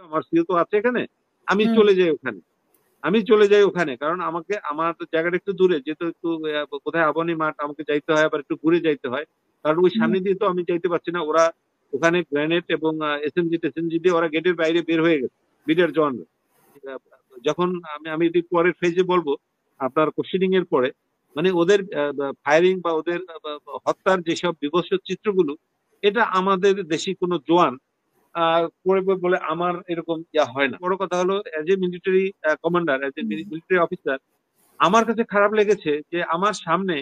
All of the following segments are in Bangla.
আমার সিও তো আছে এখানে, আমি চলে যাই ওখানে। কারণ আমাকে আমার জায়গাটা একটু দূরে, যেহেতু একটু কোথায় আবাহনী মাঠ আমাকে যাইতে হয়, আবার একটু ঘুরে যাইতে হয়, কারণ ওই সামনে দিয়ে তো আমি যাইতে পারছি না। ওরা ওখানে গ্রেনেড এবং এসএমজি টেসএমজি দিয়ে ওরা গেটের বাইরে বের হয়ে গেছে বিডিআর জওয়ানরা। যখন আমি এটি পরের ফেজে বলবো আপনার কোশ্চেনিং এর পরে, মানে ওদের ফায়ারিং বা ওদের হত্যার যেসব বিভৎস চিত্রগুলো, এটা আমাদের দেশি কোনো জওয়ান করবে বলে আমার এরকম ইয়া হয় না। বড় কথা হলো, as a military commander, as a military officer, আমার কাছে খারাপ লেগেছে যে আমার সামনে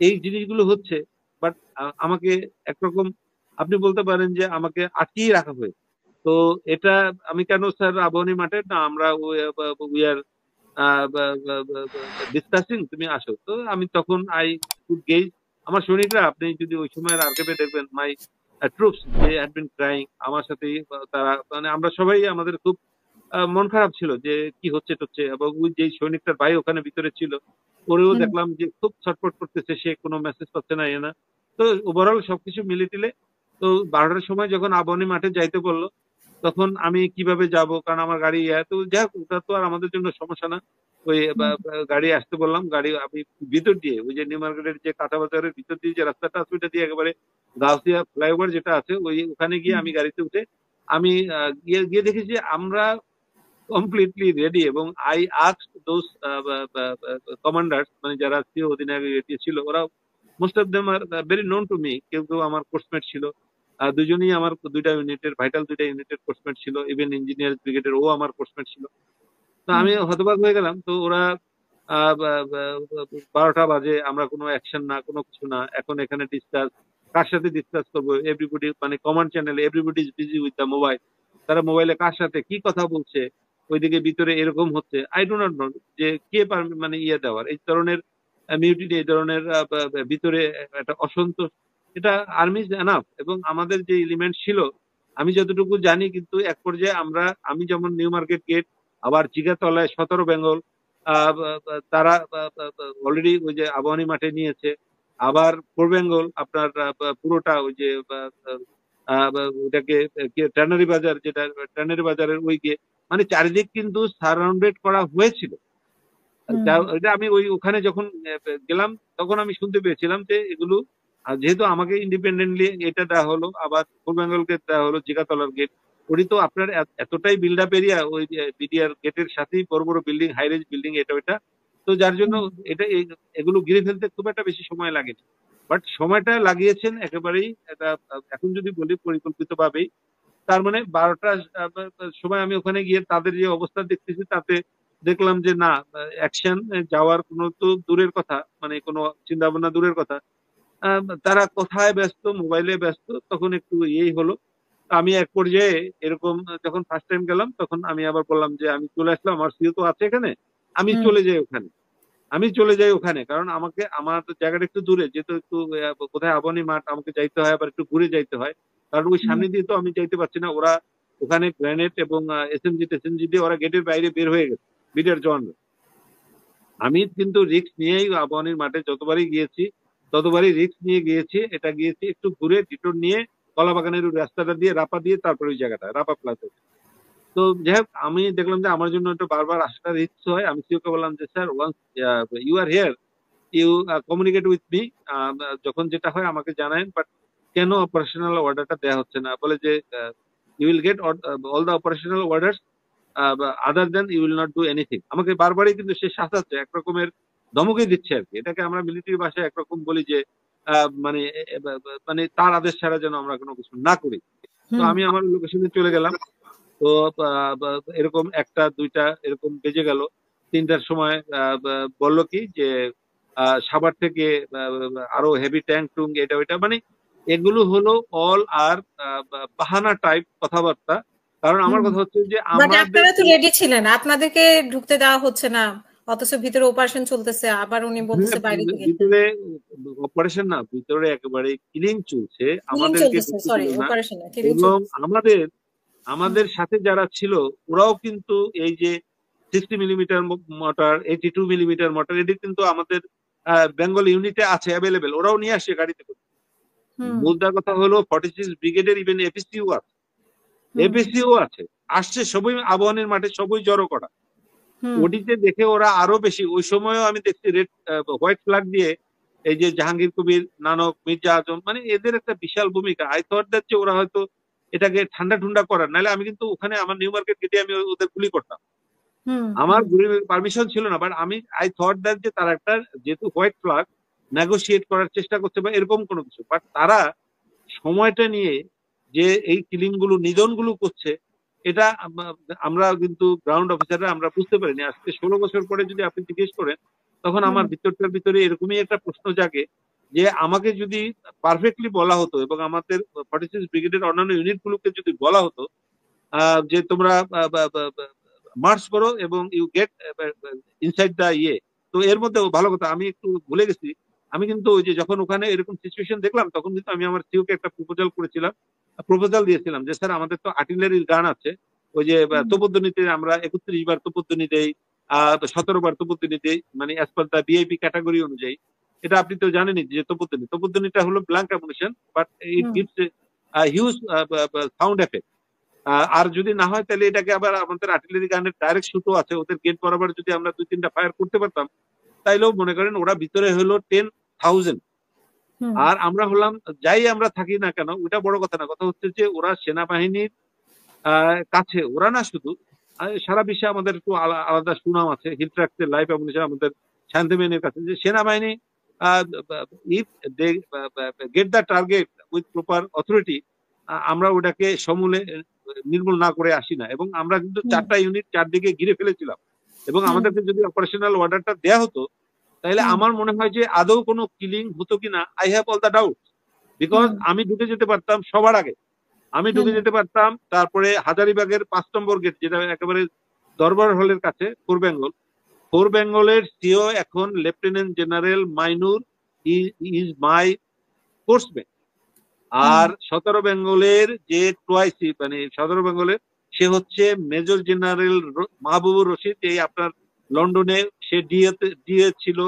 এই জিনিসগুলো হচ্ছে, বাট আমাকে একরকম আপনি বলতে পারেন যে আমাকে আটকিয়ে রাখা হয়েছে। তো এটা আমি কেন স্যার আবাহনী মাঠে না, আমরা উই আর ডিসকাসিং, তুমি আসো। তো আমি তখন আই কুড গেজ আমার সৈনিকরা, আপনি যদি ওই সময়ের আর্কাইভে দেখবেন, my troops they had been crying আমার সাথে। তারা মানে আমরা সবাই, আমাদের খুব মন খারাপ ছিল যে কি হচ্ছে টচ্ছে। এবং ওই যে সৈনিকটার ভাই ওখানে ভিতরে ছিল, ওরেও দেখলাম যে খুব ছটফট করতেছে, সে কোনো মেসেজ পাচ্ছে না, না। তো ওভারঅল সবকিছু মিলে টিলে, তো 12টার সময় যখন আবাহনী মাঠে যাইতে বললো, তখন আমি কিভাবে যাব, কারণ আমার গাড়ি তো যাই হোক, ওটা তো আর আমাদের জন্য সমস্যা না। ওই গাড়ি আসতে বললাম, গাড়ি আমি ভিতর দিয়ে, ওই যে নিউ মার্কেটের যে কাঁচা বাজারের ভিতর দিয়ে যে রাস্তাটা আছে, ওইটা দিয়ে একেবারে গাউসিয়া ফ্লাইওভার যেটা আছে, ওই ওখানে গিয়ে আমি গাড়িতে উঠে আমি গিয়ে দেখি যে আমরা কমপ্লিটলি রেডি। এবং আই আস্কড দোজ কমান্ডার্স, মানে যারা সিও অধিনায়ক ছিল, ওরা most of them are very known to me. কেউ কেউ আমার কোর্সমেট ছিল, দুজনেই আমার দুইটা ইউনিটের, ভাইটাল দুইটা ইউনিটের কোর্সমেট ছিল। ইভেন ইঞ্জিনিয়ার ব্রিগেডের ও আমার কোর্সমেট ছিল। তো আমি হতবাক হয়ে গেলাম। তো ওরা 12টা বাজে, আমরা কোনো অ্যাকশন না, কোনো কিছু না, এখন এখানে ডিসকাস, কার সাথে ডিসকাস করবো? এভরিবডি, মানে কমান্ড চ্যানেলে everybody is busy with the mobile. তারা মোবাইলে কার সাথে কি কথা বলছে, ওইদিকে ভিতরে এরকম হচ্ছে। আই ডো নট নো যে কে মানে ইয়ে দেওয়ার এই ধরনের মিউটিনি, এই ধরনের ভিতরে একটা অসন্তোষ, এটা আর্মি ইজ এনাফ। এবং আমাদের যে এলিমেন্ট ছিল, আমি যতটুকু জানি, কিন্তু এক পর্যায়ে আমি যেমন নিউ মার্কেট গেট, আবার জিগাতলায় 17 বেঙ্গল, তারা অলরেডি ওই যে আবাহনী মাঠে নিয়েছে। আবার ফোর বেঙ্গল আপনার পুরোটা ওই যে ওটাকে ট্যানারি বাজার, যেটা ট্যানারি বাজারের ওই গিয়ে, মানে চারিদিক কিন্তু সারাউন্ডেড করা হয়েছিল। এটা আমি ওখানে যখন গেলাম, তখন আমি শুনতে পেয়েছিলাম যে এগুলো, যেহেতু আমাকে ইন্ডিপেন্ডেন্টলি এটা দেওয়া হলো, আবার ফোর বেঙ্গলকে দেওয়া হলো জিগাতলার গেট, ওটি তো আপনার এতটাই বিল্ড আপ এরিয়া, ওই বিডিআর গেটের সাথেই বড় বড় বিল্ডিং, হাই রেঞ্জ বিল্ডিং, এটা ওইটা। তো যার জন্য এটা এগুলো ঘিরে ফেলতে খুব একটা বেশি সময় লাগেনি। বাট সময়টা লাগিয়েছেন একেবারেই, এটা এখন যদি বলি পরিকল্পিত ভাবেই। তার মানে 12টার সময় আমি ওখানে গিয়ে তাদের যে অবস্থা দেখতেছি, তাতে দেখলাম যে না, অ্যাকশন যাওয়ার কোনো তো দূরের কথা, মানে কোনো চিন্তা ভাবনা দূরের কথা। তারা কোথায় ব্যস্ত, মোবাইলে ব্যস্ত। তখন একটু ইয়েই হলো। আমি এক পর্যায়ে এরকম, যখন ফার্স্ট টাইম গেলাম, তখন আমি আবার বললাম যে আমি চলে আসলাম, আমার সিও তো আছে এখানে, আমি চলে যাই ওখানে। কারণ আমার জায়গাটা একটু দূরে, যেহেতু একটু কোথায় আবাহনী মাঠ আমাকে যাইতে হয়, আবার একটু ঘুরে যাইতে হয়, কারণ ওই সামনে দিয়ে তো আমি যাইতে পারছি না। ওরা ওখানে গ্রেনেড এবং এসএমজি টেসএমজি দিয়ে ওরা গেটের বাইরে বের হয়ে গেছে বিডিআর জওয়ানরা। আমি কিন্তু রিস্ক নিয়েই আবাহনীর মাঠে যতবারই গিয়েছি, ততবারই রিস্ক নিয়ে গিয়েছি। এটা গিয়েছি একটু ঘুরে ডিটোর নিয়ে, কলাবাগানের ওই রাস্তাটা দিয়ে, রাপা দিয়ে, তারপরে ওই জায়গাটা রাপা প্লাজা। তো যাই হোক, আমি দেখলাম যে আমার জন্য একটু বারবার আসাটা রিস্ক হয়। আমি সিওকে বললাম যে sir, once you are here, you communicate with me, যখন যেটা হয় আমাকে জানায়েন, বাট কেন অপারেশনাল অর্ডারটা দেওয়া হচ্ছে না? বলে যে you will get all the operational orders, other than you will not do anything. আমাকে বারবারই কিন্তু সে শাসাচ্ছে, একরকমের ধমকে দিচ্ছে আর কি। এটাকে আমরা মিলিটারি ভাষায় একরকম বলি যে মানে মানে তার আদেশ ছাড়া যেন আমরা কোনো কিছু না করি। তো আমি আমার লোকেশনে চলে গেলাম। তো এরকম একটা দুইটা এরকম বেজে গেল। 3টার সময় বললো কি যে সাভার থেকে আরো হেভি ট্যাঙ্ক টুং, এটা ওইটা, মানে এগুলো হলো অল আর বাহানা টাইপ কথাবার্তা। কারণ আমার কথা হচ্ছে যে আপনারা তো রেডি ছিলেন, আপনাদেরকে ঢুকতে দেওয়া হচ্ছে না, অথচ ভিতরে অপারেশন চলতেছে, আবার উনি বলতেছে বাইরে থেকে। ভিতরে অপারেশন না, ভিতরে একেবারে কিলিং চলছে, আমাদেরকে এবং আমাদের সাথে যারা ছিল, ওরাও কিন্তু এই যে 60 মিলিমিটার মোটর, 82 মিলিমিটার মোটর, এটি কিন্তু আমাদের বেঙ্গল ইউনিটে আছে অ্যাভেলেবেল, ওরাও নিয়ে আসে গাড়িতে করে। মুদ্রা কথা হলো 46 ব্রিগেডের ইভেন এপিসিও আছে, আসছে সবই আবাহনীর মাঠে সবই জড়ো করা। হুম ওটিতে দেখে ওরা আরো বেশি, ওই সময়ও আমি দেখছি রেড হোয়াইট ফ্ল্যাগ দিয়ে এই যে জাহাঙ্গীর কবির, নানক, মির্জা আজম, মানে এদের একটা বিশাল ভূমিকা। আই থট দ্যাট যে ওরা হয়তো এটাকে ঠান্ডা ঠান্ডা করার, নাহলে আমি কিন্তু ওখানে আমার নিউ মার্কেট গেটে আমি ওদের গুলি করতাম। হুম আমার হুম পারমিশন ছিল না, বাট আমি আই থট দ্যাট যে তারা একটা যেহেতু হোয়াইট ফ্ল্যাগ নেগোশিয়েট করার চেষ্টা করছে বা এরকম কোনো কিছু, বাট তারা সময়টা নিয়ে যে এই কিলিং গুলো নিধন গুলো করছে, এটা আমরা কিন্তু গ্রাউন্ড অফিসাররা আমরা বুঝতে পারিনি। আজকে 16 বছর পরে যদি আপনি জিজ্ঞেস করেন, তখন হুম আমার ভিতরটার ভিতরে এরকমই একটা প্রশ্ন জাগে যে আমাকে যদি পারফেক্টলি বলা হতো এবং আমাদের 46 ব্রিগেডের অন্যান্য ইউনিট গুলোকে যদি বলা হতো যে তোমরা মার্চ করো এবং ইউ গেট ইনসাইড দা ইয়ে, তো এর মধ্যে ভালো কথা আমি একটু ভুলে গেছি। আমি কিন্তু ওই যে যখন ওখানে এরকম সিচুয়েশন দেখলাম, তখন কিন্তু আমি আমার সিওকে একটা প্রপোজাল করেছিলাম, প্রপোজাল দিয়েছিলাম যে স্যার আমাদের তো আর্টিলারির গান আছে, ওই যে হুম তোপধ্বনিতে আমরা 31 বার তোপধ্বনি দেই, 17 বার তোপধ্বনি দেই, মানে as per the VIP category অনুযায়ী। এটা আপনি তো জানেনই যে তোপধ্বনিটা হলো blank ammunition, but it hmm gives huge sound effect. আর যদি না হয় তাহলে এটাকে আবার আমাদের আর্টিলারি গানের ডাইরেক্ট শুটও আছে, ওদের গেট বরাবর যদি আমরা 2-3টা ফায়ার করতে পারতাম, তাইলেও মনে করেন ওরা ভিতরে হলো 10,000 হুম আর আমরা হলাম, যাই আমরা থাকি না কেন ওটা বড় কথা না, কথা হচ্ছে যে ওরা সেনাবাহিনীর কাছে, ওরা না শুধু সারা বিশ্বে আমাদের একটু আলাদা সুনাম আছে, হিলট্রাক্সের লাইফ অ্যামুনিশন আমাদের শান্তিমেনের কাছে, যে সেনাবাহিনী if they get the target with proper authority, আমরা ওটাকে সমূলে নির্মূল না করে আসি না। এবং আমরা কিন্তু হুম 4টা ইউনিট চারদিকে ঘিরে ফেলেছিলাম, এবং হুম আমাদেরকে যদি অপারেশনাল অর্ডারটা দেয়া হতো, তাহলে হুম আমার মনে হয় যে আদৌ কোনো কিলিং হতো কিনা, I have all the doubt. Because hmm আমি ঢুকে যেতে পারতাম সবার আগে, আমি ঢুকে হুম যেতে পারতাম, তারপরে হাজারিবাগের 5 নম্বর গেট যেটা একেবারে দরবার হলের কাছে, ফোর বেঙ্গলের সিও এখন lieutenant general Mainur, is my coursemate. হুম আর 17 বেঙ্গলের যে টোয়াইসি, মানে 17 বেঙ্গলের, সে হচ্ছে মেজর জেনারেল মাহবুবুর রশিদ, এই আপনার লন্ডনে সে ডিএ ছিল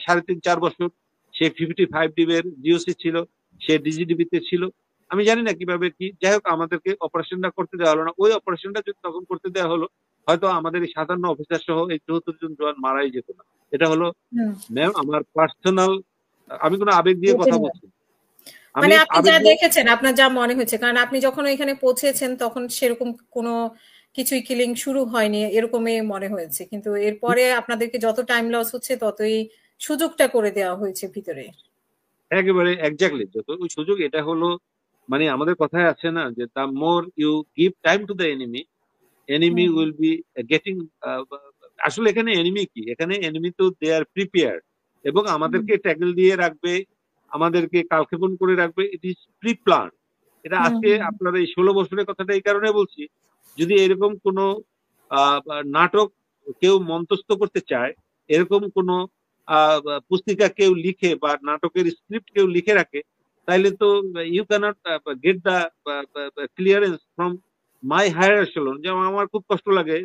3.5-4 বছর, সে 55 ডিবের জিওসি ছিল, সে ডিজিডিবি তে ছিল। আমি জানি না কিভাবে কি, যাই হোক আমাদেরকে অপারেশনটা করতে দেওয়া হলো না। ওই অপারেশনটা যদি তখন করতে দেওয়া হলো, হয়তো আমাদের এই 57 অফিসার সহ এই 74 জন জওয়ান মারাই যেত না। এটা হলো হুম ম্যাম আমার পার্সোনাল, আমি কোনো আবেগ দিয়ে কথা opinion। বলছি না। আমি মানে আপনি আবেগ যা দিয়ে, দেখেছেন, আপনার যা মনে হয়েছে, কারণ আপনি যখন এখানে পৌঁছেছেন তখন সেরকম কোনো কিছুই কিলিং শুরু হয়নি এরকমই মনে হয়েছে, কিন্তু এরপরে আপনাদেরকে যত টাইম লস হচ্ছে ততই সুযোগটা করে দেওয়া হয়েছে ভিতরে। একেবারে এক্স্যাক্টলি যত ওই সুযোগ, এটা হলো মানে আমাদের কথায় আছে না যে the more you give time to the enemy, enemy hmm will be getting. আসলে এখানে এনিমি কি, এখানে এনিমি তো দে আর প্রিপেয়ার্ড, এবং হুম আমাদেরকে ট্যাগল দিয়ে রাখবে, আমাদেরকে কালক্ষেপণ করে রাখবে, ইট ইজ প্রি প্ল্যান। এটা হুম আজকে হুম আপনার এই 16 বছরের কথাটা এই কারণে বলছি, যদি এরকম কোনো নাটক কেউ মঞ্চস্থ করতে চায়, এরকম কোনো পুস্তিকা কেউ লিখে বা নাটকের স্ক্রিপ্ট কেউ লিখে রাখে, তাইলে তো you can't get the clearance from my higher echelon. যেমন আমার খুব কষ্ট লাগে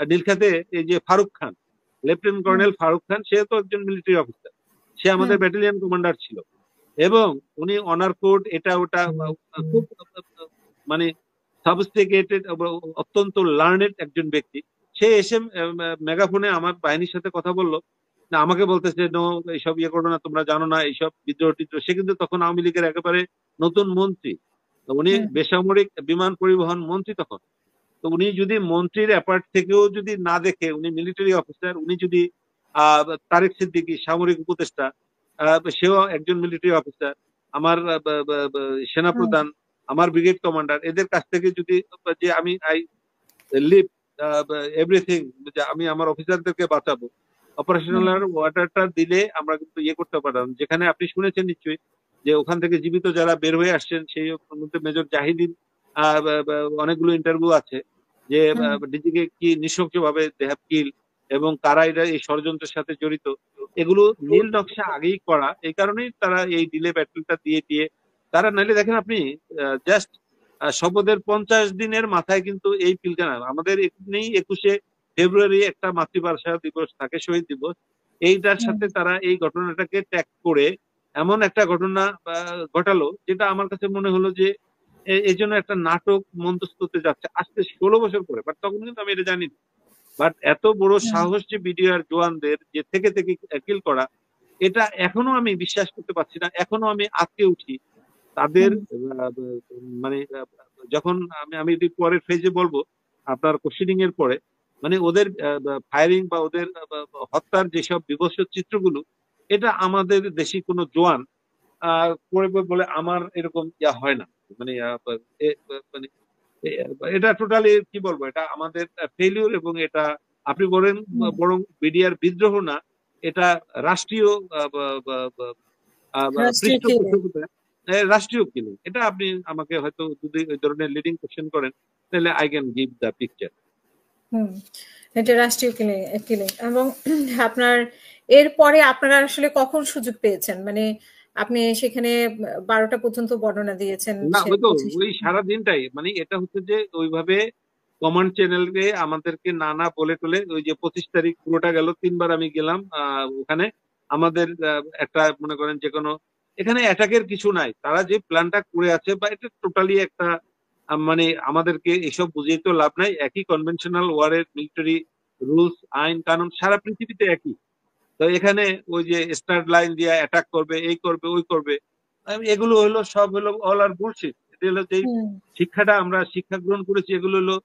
নীলখাতে এই যে Faruk Khan, lieutenant hmm colonel Faruk Khan, সে তো একজন মিলিটারি অফিসার, সে হুম আমাদের ব্যাটালিয়ন কমান্ডার ছিল, এবং উনি অনার কোড এটা ওটা খুব মানে সাবস্টিকেটেড, অত্যন্ত লার্নেড একজন ব্যক্তি। সে এসে মেগাফোনে আমার বাহিনীর সাথে কথা বললো, না আমাকে বলতেছে নো এইসব ইয়ে করো না, তোমরা জানো না এইসব বিদ্রোহ টিদ্রোহ। সে কিন্তু তখন আওয়ামী লীগের একেবারে নতুন মন্ত্রী, তো উনি হুম বেসামরিক বিমান পরিবহন মন্ত্রী তখন। তো উনি যদি মন্ত্রীর অ্যাপার্ট থেকেও যদি না দেখে, উনি মিলিটারি অফিসার, উনি যদি আহ তারেক সিদ্দিকী সামরিক উপদেষ্টা, সেও একজন মিলিটারি অফিসার, আমার হুম সেনাপ্রধান, আমার ব্রিগেড কমান্ডার, এদের কাছ থেকে যদি যে আমি আই লিভ এভরিথিং, যে আমি আমার অফিসারদেরকে বাঁচাবো, অপারেশনাল হুম ওয়াটারটা দিলে আমরা কিন্তু ইয়ে করতে পারলাম। যেখানে আপনি শুনেছেন নিশ্চয়ই যে ওখান থেকে জীবিত যারা বের হয়ে আসছেন, সেই মধ্যে মেজর জাহিদিন অনেকগুলো ইন্টারভিউ আছে, যে হুম ডিজিকে কি নৃশংসভাবে দে হ্যাভ কিল, এবং কারা এটা এই ষড়যন্ত্রের সাথে জড়িত, এগুলো নীল নকশা আগেই করা। এই কারণেই তারা এই ডিলে ব্যাটলটা দিয়ে দিয়ে তারা, নাইলে দেখেন আপনি জাস্ট শপথের 50 দিনের মাথায় কিন্তু এই পিলখানা আমাদের এখানেই 21শে ফেব্রুয়ারি একটা মাতৃভাষা দিবস থাকে, শহীদ দিবস, এইটার হুম সাথে তারা এই ঘটনাটাকে ট্যাগ করে এমন একটা ঘটনা ঘটালো, যেটা আমার কাছে মনে হলো যে এই জন্য একটা নাটক মঞ্চস্থ হতে যাচ্ছে আজকে 16 বছর পরে, বাট তখন কিন্তু আমি এটা জানি। বাট এত বড় হুম, সাহস যে বিডিআর জওয়ানদের যে থেকে থেকে কিল করা, এটা এখনো আমি বিশ্বাস করতে পারছি না। এখনো আমি আঁতকে উঠি তাদের হুম, মানে যখন আমি আমি এটি পরের ফেজে বলবো আপনার কোশ্চেনিং এর পরে, মানে ওদের ফায়ারিং বা ওদের হত্যার যেসব বিভৎস চিত্রগুলো, এটা আমাদের দেশি কোনো জওয়ান করবে বলে আমার এরকম ইয়া হয় না। মানে মানে এটা টোটালি কি বলবো, এটা আমাদের ফেলিউর, এবং এটা আপনি বলেন হুম। বরং বিডিআর বিদ্রোহ না, এটা রাষ্ট্রীয় রাষ্ট্রীয় কিলিং। পৃষ্ঠপোষকতা, রাষ্ট্রীয় কিলিং। এটা আপনি আমাকে হয়তো যদি ওই ধরনের লিডিং কোশ্চেন করেন, তাহলে I can give the picture. হুম, এটা রাষ্ট্রীয় কিলিং কিলিং এবং আপনার এরপরে আপনারা আসলে কখন সুযোগ পেয়েছেন? মানে আপনি সেখানে 12টা পর্যন্ত বর্ণনা দিয়েছেন না, সে ওই তো 25। ওই সারা দিনটাই, মানে এটা হচ্ছে যে ওইভাবে কমান্ড চ্যানেলে আমাদেরকে নানা বলে টলে, ওই যে 25 তারিখ পুরোটা গেল, 3 বার আমি গেলাম ওখানে। আমাদের একটা মনে করেন যে কোনো এখানে অ্যাটাকের কিছু নাই, তারা যে প্ল্যানটা করে আছে বা এটা টোটালি একটা মানে আমাদেরকে এসব বুঝিয়ে তো লাভ নাই। একই কনভেনশনাল ওয়ারের মিলিটারি রুলস, আইন কানুন সারা পৃথিবীতে একই। তো এখানে ওই যে স্টার্ট লাইন দিয়ে অ্যাটাক করবে, এই করবে, ওই করবে, এগুলো হলো সব হলো অল আর বুলশিট। এটা হলো যে হুম, শিক্ষাটা আমরা শিক্ষা গ্রহণ করেছি, এগুলো হলো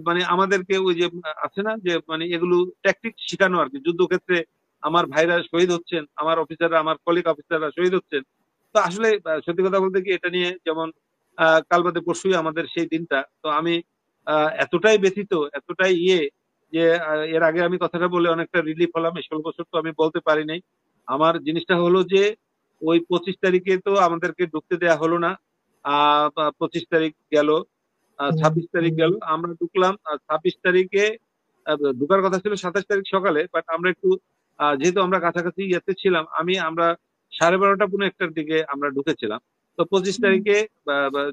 মানে আমাদেরকে ওই যে আছে না যে মানে এগুলো ট্যাকটিক শেখানো আর কি। যুদ্ধক্ষেত্রে আমার ভাইরা শহীদ হচ্ছেন, আমার অফিসাররা, আমার কলিগ অফিসাররা শহীদ হচ্ছেন। তো আসলে সত্যি কথা বলতে কি, এটা নিয়ে যেমন কাল বাদে পরশুই আমাদের সেই দিনটা, তো আমি এতটাই ব্যথিত, এতটাই যে এর আগে আমি কথাটা বলে অনেকটা রিলিফ হলাম। এই 16 বছর তো আমি বলতে পারি নাই। আমার জিনিসটা হলো যে ওই 25 তারিখে তো আমাদেরকে ঢুকতে দেয়া হলো না। 25 তারিখ গেল, 26 তারিখ গেল, আমরা ঢুকলাম। 26 তারিখে ঢুকার কথা ছিল 27 তারিখ সকালে, বাট আমরা একটু যেহেতু আমরা কাছাকাছি ইয়েতে ছিলাম, আমরা 12:30 পৌনে একটার দিকে আমরা ঢুকেছিলাম। তো পঁচিশ হুম। তারিখে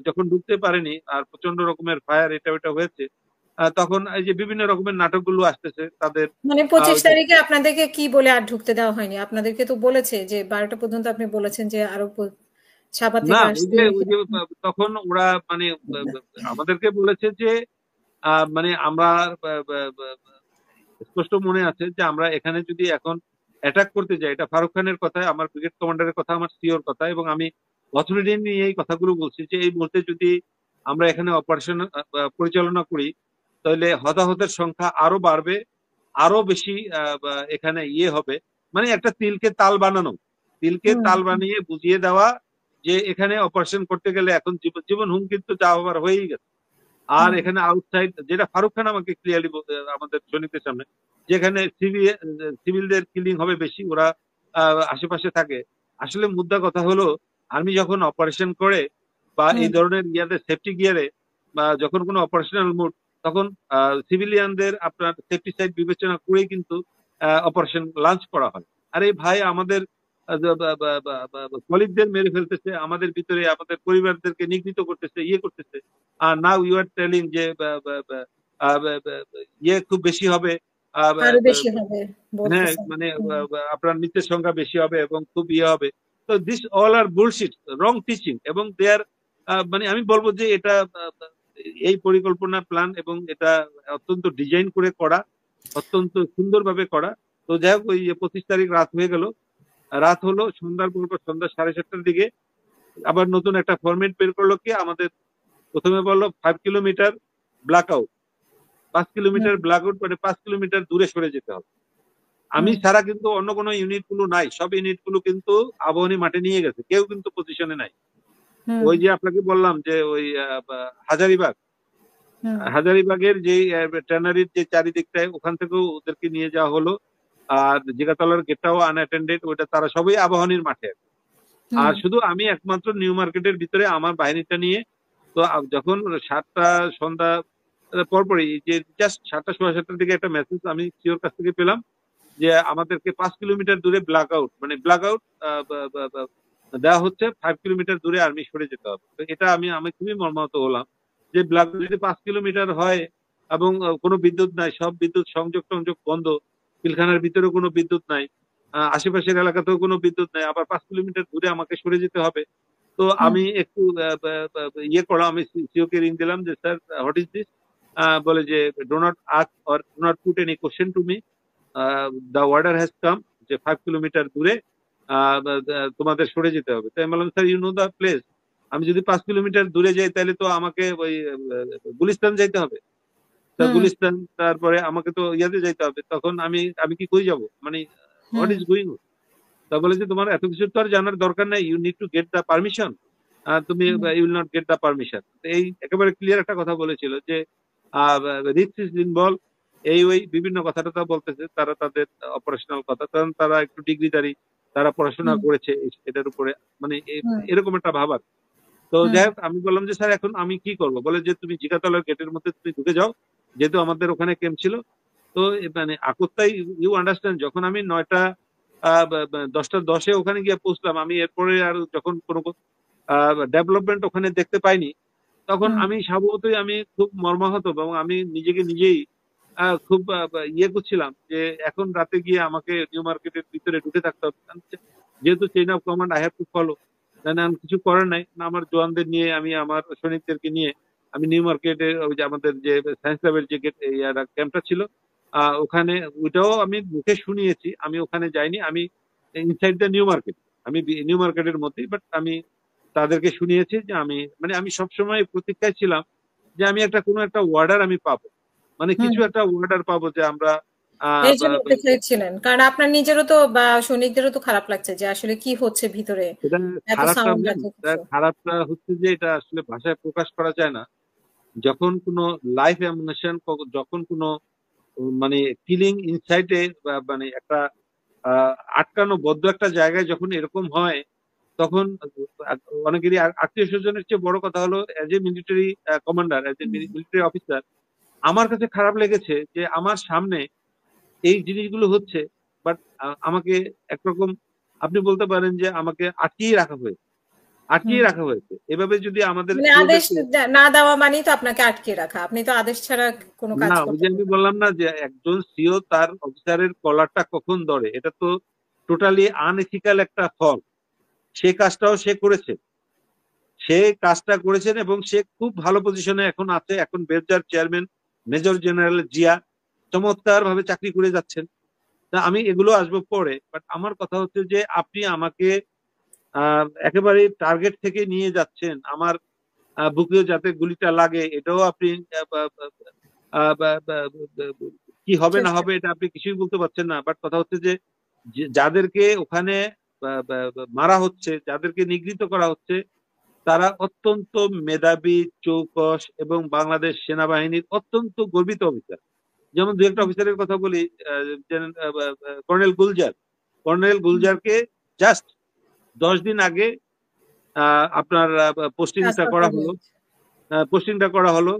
যখন ঢুকতে পারেনি আর প্রচন্ড রকমের ফায়ার এটা ওটা হয়েছে, তখন এই যে বিভিন্ন রকমের নাটকগুলো আসতেছে তাদের মানে 25 ওই যে তারিখে আপনাদেরকে কি বলে আর ঢুকতে দেওয়া হয়নি? আপনাদেরকে তো বলেছে যে 12টা পর্যন্ত আপনি বলেছেন যে আরো সাভার না, থেকে ওই আসতে। যে তখন ওরা মানে আমাদেরকে বলেছে যে মানে আমরা আহ, আহ, আহ, স্পষ্ট মনে আছে যে আমরা এখানে যদি এখন অ্যাটাক করতে যাই, এটা ফারুক খানের কথা, আমার ব্রিগেড কমান্ডারের কথা, আমার সিওর কথা, এবং আমি অথরিটি নিয়ে এই কথাগুলো বলছি যে এই মুহূর্তে যদি আমরা এখানে অপারেশন পরিচালনা করি, তাহলে হতাহতের সংখ্যা আরো বাড়বে, আরো বেশি এখানে হবে। মানে একটা তিলকে তাল বানানো, তিলকে হুম, তাল বানিয়ে বুঝিয়ে দেওয়া যে এখানে অপারেশন করতে গেলে এখন জীবন জীবন হুমকি তো যা হবার হয়েই গেছে। আর হুম, এখানে আউটসাইড যেটা ফারুক খান আমাকে ক্লিয়ারলি আমাদের সৈনিকদের সামনে, যেখানে সিভিলদের কিলিং হবে বেশি, ওরা আশেপাশে থাকে। আসলে মুদ্রা কথা হলো, আর্মি যখন অপারেশন করে বা এই হুম, ধরনের ইয়াদের সেফটি গিয়ারে বা যখন কোনো অপারেশনাল মুড, তখন সিভিলিয়ানদের আপনার সেফটি সাইড বিবেচনা করেই কিন্তু অপারেশন লঞ্চ করা হয়। আরে ভাই, আমাদের কলিগদের মেরে ফেলতেছে, আমাদের ভিতরে আমাদের পরিবারদেরকে নিগৃহীত করতেছে, করতেছে। আর নাও ইউ আর টেলিং যে খুব বেশি হবে, আরো বেশি হবে হ্যাঁ বলতেছেন। মানে হুম, আপনার মৃতের সংখ্যা বেশি হবে এবং খুব হবে। তো this all are bullshit, wrong teaching, এবং দেয়ার মানে আমি বলবো যে এটা এই পরিকল্পনা প্ল্যান, এবং এটা অত্যন্ত ডিজাইন করে করা, অত্যন্ত সুন্দরভাবে করা। তো যাই হোক, ওই 25 তারিখ রাত হয়ে গেল। রাত হলো, সন্ধ্যার পর সন্ধ্যা 7:30টার দিকে আবার নতুন একটা ফরম্যাট বের করলো কি আমাদের। প্রথমে বললো 5 কিলোমিটার ব্ল্যাক আউট, 5 কিলোমিটার হুম, ব্ল্যাক আউট, মানে 5 কিলোমিটার দূরে সরে যেতে হবে। আমি হুম, ছাড়া কিন্তু অন্য কোনো ইউনিট গুলো নাই, সব ইউনিট গুলো কিন্তু আবাহনী মাঠে নিয়ে গেছে, কেউ কিন্তু পজিশনে নাই। হুম, ওই যে আপনাকে বললাম যে ওই হাজারিবাগ, হুম, হাজারিবাগের যে ট্যানারির যে চারিদিকটায়, ওখান থেকেও ওদেরকে নিয়ে যাওয়া হলো। আর জিগাতলার গেটটাও আনঅ্যাটেন্ডেড, ওইটা তারা সবাই আবাহনীর মাঠে। হুম, আর শুধু আমি একমাত্র নিউ মার্কেটের ভিতরে আমার বাহিনীটা নিয়ে। তো যখন 7টা সন্ধ্যা পরপরই যে জাস্ট 7টা সোয়া 7টার দিকে একটা মেসেজ আমি সিওর কাছ থেকে পেলাম যে আমাদেরকে 5 কিলোমিটার দূরে ব্ল্যাক আউট, মানে ব্ল্যাক আউট দেওয়া হচ্ছে, 5 কিলোমিটার দূরে আর্মি সরে যেতে হবে। তো এটা আমি খুবই মর্মাহত হলাম যে ব্ল্যাক যদি 5 কিলোমিটার হয় এবং কোনো বিদ্যুৎ নাই, সব বিদ্যুৎ সংযোগ টংযোগ বন্ধ, পিলখানার ভিতরে কোনো বিদ্যুৎ নাই, আশেপাশের এলাকাতেও কোনো বিদ্যুৎ নাই, আবার 5 কিলোমিটার দূরে আমাকে সরে যেতে হবে। তো হুম আমি একটু ইয়ে করলাম, আমি সিও কে রিং দিলাম যে স্যার হোয়াট ইজ দিস, বলে যে do not ask or do not put any question to me, the order has come, যে 5 কিলোমিটার দূরে তোমাদের সরে যেতে হবে। তাই আমি বললাম sir you know the place, আমি যদি 5 কিলোমিটার দূরে যাই তাহলে তো আমাকে ওই গুলিস্তান যাইতে হবে, তা হুম গুলিস্তান তারপরে আমাকে তো ইয়াতে যাইতে হবে, তখন আমি আমি কি করে যাবো, মানে হোয়াট হুম ইজ গোয়িং। তা বলে যে তোমার এত কিছু তো আর জানার দরকার নাই, you need to get the permission, তুমি hmm you will not get the permission. এই একেবারে ক্লিয়ার একটা কথা বলেছিল যে রিস্ক ইজ ইনভলভ, এই ওই বিভিন্ন কথাটা বলতেছে, তারা তাদের অপারেশনাল কথা, কারণ তারা একটু ডিগ্রিধারী, তারা পড়াশোনা হুম করেছে এটার উপরে, মানে হুম এরকম একটা ভাবার। তো হুম যাই হোক, আমি বললাম যে স্যার এখন আমি কি করবো, বলে যে তুমি জিগাতলার গেটের মধ্যে তুমি ঢুকে যাও, যেহেতু আমাদের ওখানে ক্যাম্প ছিল। তো মানে আকস্তাই, ইউ আন্ডারস্ট্যান্ড, যখন আমি 10টা 10-এ ওখানে গিয়ে পৌঁছলাম, আমি এরপরে আর যখন কোনো ডেভেলপমেন্ট ওখানে দেখতে পাইনি, তখন হুম আমি স্বভাবতই আমি খুব মর্মাহত, এবং আমি নিজেকে নিজেই খুব ইয়ে করছিলাম যে এখন রাতে গিয়ে আমাকে নিউ মার্কেটের ভিতরে ঢুকে থাকতে হবে, কারণ যেহেতু chain of command I have to follow, আমি কিছু করার নাই। না, আমার জওয়ানদের নিয়ে, আমি আমার সৈনিকদেরকে নিয়ে আমি নিউ মার্কেটের ওই যে আমাদের যে সায়েন্স ল্যাবের যে ক্যাম্পটা ছিল, ওখানে, ওইটাও আমি মুখে শুনিয়েছি, আমি ওখানে যাইনি, আমি ইনসাইড দ্য নিউ মার্কেট, আমি নিউ মার্কেটের মধ্যেই, বাট আমি তাদেরকে শুনিয়েছি যে আমি, মানে আমি সবসময় প্রতীক্ষায় ছিলাম যে আমি একটা কোনো একটা অর্ডার আমি পাবো, মানে হুম কিছু একটা অর্ডার পাবো যে আমরা এই জন্য অপেক্ষায় ছিলেন, কারণ আপনার নিজেরও তো বা সৈনিকদেরও তো খারাপ লাগছে যে আসলে কি হচ্ছে ভিতরে, এটা এত খারাপটা সাউন্ড বুঝেন, এত কিছু। খারাপটা হচ্ছে যে এটা আসলে ভাষায় প্রকাশ করা যায় না। যখন কোনো লাইফ অ্যামুনেশন, যখন কোনো মানে কিলিং ইনসাইটে, মানে একটা আটকানো বদ্ধ একটা জায়গায় যখন এরকম হয়, তখন অনেকেরই আত্মীয় স্বজনের চেয়ে বড় কথা হলো, as a military commander, as a hmm military officer, আমার কাছে খারাপ লেগেছে যে আমার সামনে এই জিনিসগুলো হচ্ছে, বাট আমাকে একরকম আপনি বলতে পারেন যে আমাকে আটকিয়ে রাখা হয়েছে, হুম আটকিয়ে রাখা হয়েছে। এভাবে যদি আমাদের মানে আদেশ সিওদেরকে, না দেওয়া মানেই তো আপনাকে আটকে রাখা, আপনি তো আদেশ ছাড়া কোনো কাজ না ওই করতে যে আমি পারবেন না। বললাম না যে একজন সিও তার অফিসারের কলারটা কখন ধরে, এটা তো টোটালি আনএথিক্যাল একটা ফল। সে কাজটাও সে করেছে, সে কাজটা করেছেন, এবং সে খুব ভালো পজিশনে এখন আছে, এখন বেরজার চেয়ারম্যান মেজর জেনারেল জিয়া চমৎকার ভাবে চাকরি করে যাচ্ছেন। তা আমি এগুলো আসবো পরে, বাট আমার কথা হচ্ছে যে আপনি আমাকে একেবারে টার্গেট থেকে নিয়ে যাচ্ছেন, আমার বুকেও যাতে গুলিটা লাগে এটাও আপনি আহ, বা- বা- বা- কি হবে না চেষ্টা হবে এটা আপনি কিছুই বলতে পারছেন না। বাট কথা হচ্ছে যে যাদেরকে ওখানে মারা হচ্ছে, যাদেরকে নিগৃহীত করা হচ্ছে, তারা অত্যন্ত মেধাবী, চৌকস এবং বাংলাদেশ সেনাবাহিনীর অত্যন্ত গর্বিত অফিসার। যেমন দু একটা অফিসারের কথা বলি, কর্নেল গুলজার, কর্নেল গুলজারকে জাস্ট 10 দিন আগে আপনার ট্রান্সফার করা হয়েছে। পোস্টিংটা করা হলো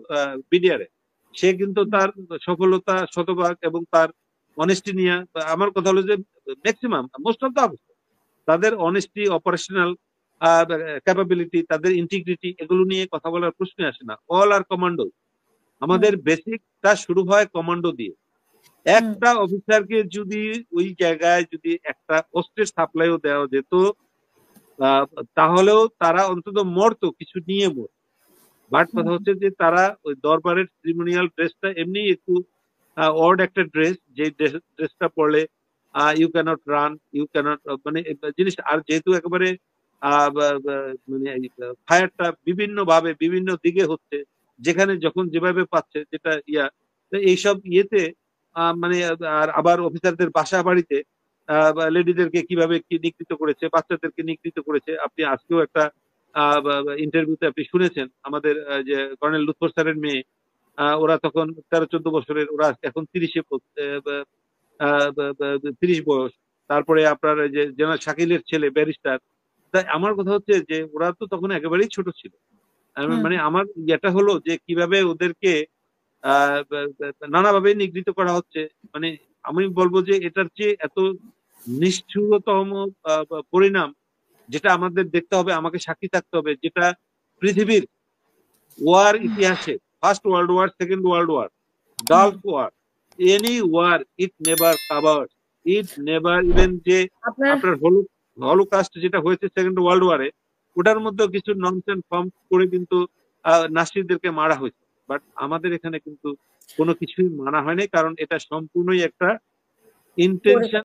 বিডিআর এ। সে কিন্তু তার সফলতা শতভাগ, এবং তার অনেস্টি নিয়ে, আমার কথা হলো যে maximum most of the officer, তাদের অনেস্টি, অপারেশনাল ক্যাপাবিলিটি, তাদের ইন্টিগ্রিটি, এগুলো নিয়ে কথা বলার প্রশ্ন আসে না। অল আর কমান্ডো, হুম আমাদের বেসিকটা শুরু হয় কমান্ডো দিয়ে। হুম একটা অফিসারকে যদি ওই জায়গায় যদি একটা অস্ত্রের সাপ্লাইও দেওয়া যেত, আহ, তাহলেও তারা অন্তত মরতো কিছু নিয়ে মরতো। বাট হুম কথা হচ্ছে যে তারা ওই দরবারের সিরিমোনিয়াল ড্রেসটা এমনি একটু অড একটা ড্রেস, যে ড্রেসটা পরলে you cannot run, you cannot, মানে জিনিস, আর যেহেতু একেবারে মানে ফায়ারটা বিভিন্ন ভাবে বিভিন্ন দিকে হচ্ছে, যেখানে যখন যেভাবে পাচ্ছে, যেটা তো এইসব ইয়েতে মানে আর আবার অফিসারদের বাসা বাড়িতে লেডিদেরকে কিভাবে কি নিগৃহীত করেছে, বাচ্চাদেরকে নিগৃহীত করেছে। আপনি আজকেও একটা ইন্টারভিউতে আপনি শুনেছেন, আমাদের যে কর্নেল লুৎফর স্যারের মেয়ে, ওরা তখন 13-14 বছরের, ওরা এখন 30-এ 30 বয়স। তারপরে আপনার এই যে জেনারেল শাকিলের ছেলে ব্যারিস্টার। তাই আমার কথা হচ্ছে যে ওরা তো তখন একেবারেই ছোট ছিল। হুম মানে আমার এটা হলো যে কিভাবে ওদেরকে নানাভাবে নিগৃহীত করা হচ্ছে। মানে আমি বলবো যে এটার চেয়ে এত নিষ্ঠুরতম পরিণাম, যেটা আমাদের দেখতে হবে, আমাকে সাক্ষী থাকতে হবে, যেটা পৃথিবীর ওয়ার ইতিহাসে, first world war, second world war, hmm Gulf war, any war, it never covered, it never even যে আপনার আপনার হলোকাস্ট যেটা হয়েছে সেকেন্ড ওয়ার্ল্ড ওয়ারে, ওটার মধ্যেও কিছু ননসেন্স ফর্ম করে কিন্তু নাস্তিকদেরকে মারা হয়েছে। বাট আমাদের এখানে কিন্তু কোনো কিছুই মানা হয়নি, কারণ এটা সম্পূর্ণই একটা ইন্টেনশন